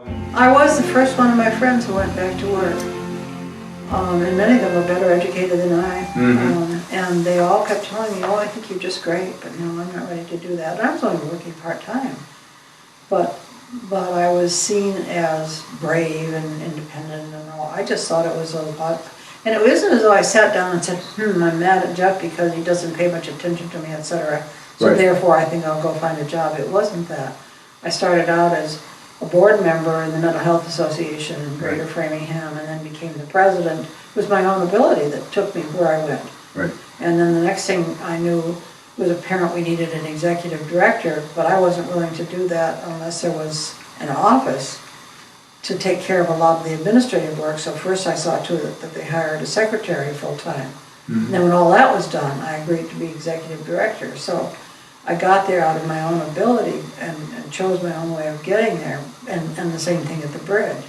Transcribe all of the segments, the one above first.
I was the first one of my friends who went back to work. And many of them were better educated than I. And they all kept telling me, oh, I think you're just great, but no, I'm not ready to do that. And I was only working part-time. But I was seen as brave and independent and all. I just thought it was a lot. And it wasn't as though I sat down and said, I'm mad at Jeff because he doesn't pay much attention to me, etc. So therefore I think I'll go find a job. It wasn't that. I started out as a board member in the Mental Health Association in Greater Framingham, and then became the president. It was my own ability that took me where I went. And then the next thing I knew, it was apparent we needed an executive director, but I wasn't willing to do that unless there was an office to take care of a lot of the administrative work. So first I saw to it that they hired a secretary full-time. And then when all that was done, I agreed to be executive director. So I got there out of my own ability and chose my own way of getting there, and the same thing at the bridge.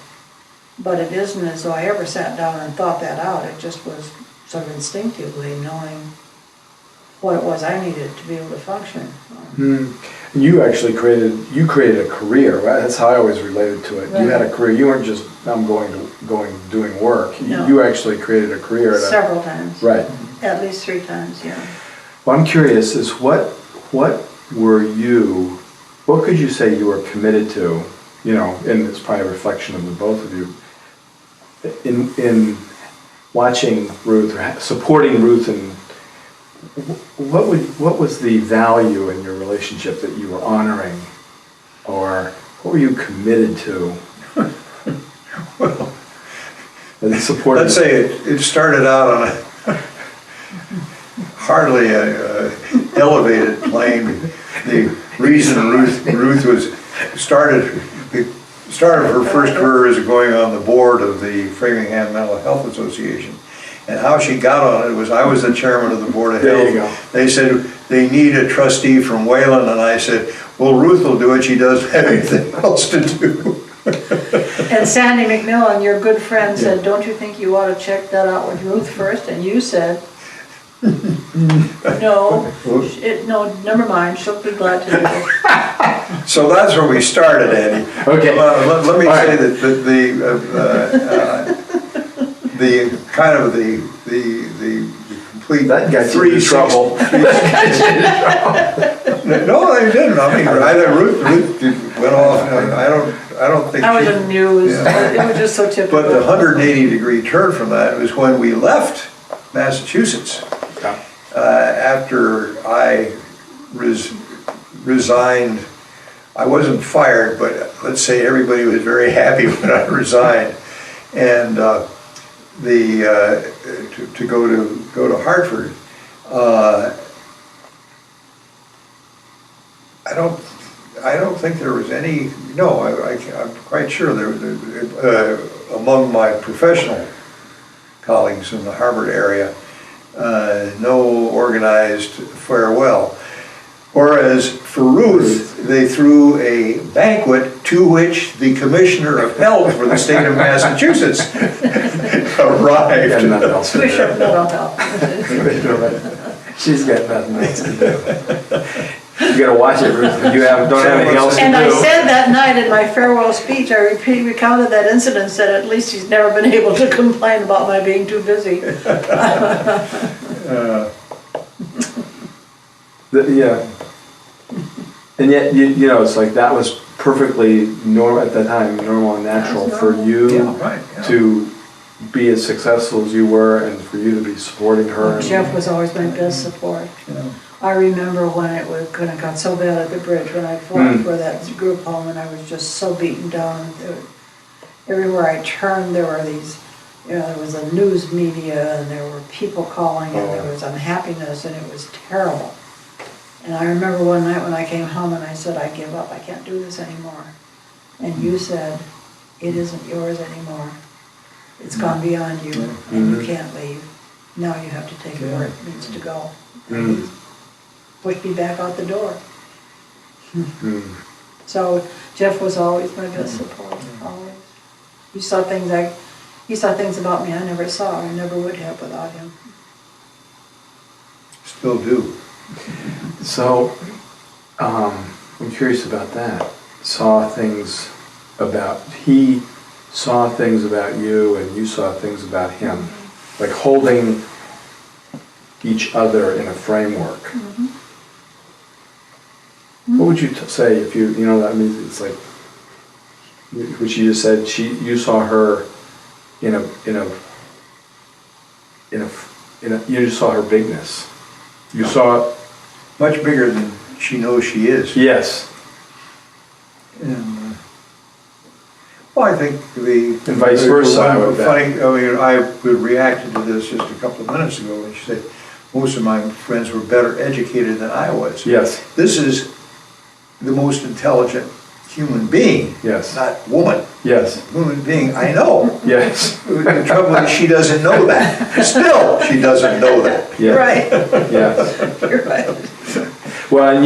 But it isn't as though I ever sat down and thought that out. It just was sort of instinctively knowing what it was I needed to be able to function. You actually created a career, right? That's how I always related to it. You had a career. You weren't just doing work. No. You actually created a career. Several times. Right. At least 3 times, yeah. Well, I'm curious, is what could you say you were committed to, and it's probably a reflection of the both of you, in watching Ruth, or supporting Ruth, and what was the value in your relationship that you were honoring, or what were you committed to? Well, let's say it started out on a hardly elevated plane. The reason Ruth was started her first career as going on the board of the Framingham Mental Health Association. And how she got on it was, I was the chairman of the Board of Health. There you go. They said, they need a trustee from Wayland, and I said, well, Ruth will do it, she doesn't have anything else to do. And Sandy McMillan, your good friend, said, don't you think you ought to check that out with Ruth first? And you said, no, never mind, she'll be glad to do it. So that's where we started, Andy. Okay. Let me say that the kind of the complete that got you in trouble. No, I didn't. I mean, either Ruth went off. I don't think. I was amused. It was just so typical. But the 180-degree turn from that was when we left Massachusetts. After I resigned, I wasn't fired, but let's say everybody was very happy when I resigned, and to go to Hartford. I don't think there was any. No, I'm quite sure there among my professional colleagues in the Harvard area. No organized farewell. Whereas for Ruth, they threw a banquet to which the Commissioner of Health for the state of Massachusetts arrived. Commissioner of Mental Health. She's got nothing else to do. You gotta watch it, Ruth. You don't have anything else to do. And I said that night in my farewell speech, I recounted that incident, said at least he's never been able to complain about my being too busy. Yeah. And yet, it's like that was perfectly normal at that time, normal and natural for you to be as successful as you were, and for you to be supporting her. Well, Jeff was always my best support. I remember when it got so bad at the bridge, when I fought for that group home, and I was just so beaten down. Everywhere I turned, there were these, there was a news media, and there were people calling, and there was unhappiness, and it was terrible. And I remember one night when I came home and I said, I give up, I can't do this anymore. And you said, it isn't yours anymore. It's gone beyond you, and you can't leave. Now you have to take it where it needs to go. And he pushed me back out the door. So Jeff was always my best support, always. He saw things about me I never saw, I never would have without him. Still do. So, I'm curious about that. Saw things about, he saw things about you and you saw things about him, like holding each other in a framework. What would you say if you know, I mean, it's like, which you just said, you saw her you just saw her bigness. You saw Much bigger than she knows she is. yes. And, well, I think And vice versa, I would bet. funny, I mean, I reacted to this just a couple of minutes ago, and she said, most of my friends were better educated than I was. Yes. This is the most intelligent human being. Yes. Not woman. Yes. Human being, I know. Yes. The trouble is, she doesn't know that. Still, she doesn't know that. Yeah. Right, Yes. you're right. Well, and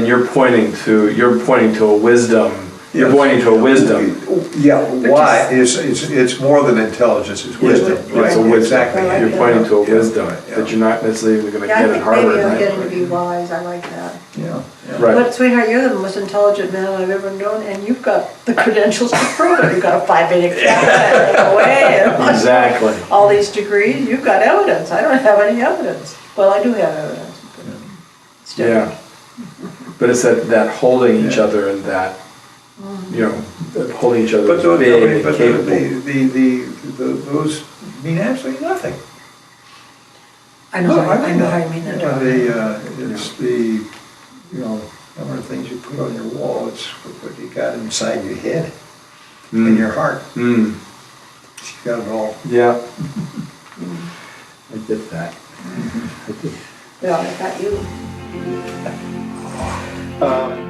you're pointing to a wisdom. You're pointing to a wisdom. Yeah, why? It's more than intelligence, it's wisdom. It's a Right, wisdom. exactly. You're pointing to a Yeah, wisdom yeah. that you're not necessarily going to Yeah, get I at think Harvard, maybe I'm right? getting to be wise, I like that. Yeah. Right. But sweetheart, you're the most intelligent man I've ever known, and you've got the credentials to prove it. You've got a 5-minute class, away, and Exactly. all these degrees, you've got evidence. I don't have any evidence. Well, I do have evidence, but it's different. Yeah. But it's that holding each other and that, holding each other But as those, big and capable. those mean absolutely nothing. I know how you mean that. It's the, number of things you put on your wall, it's what you got inside your head and your heart. Mm. You got it all. Yeah. I get that. I did. Well, I got you.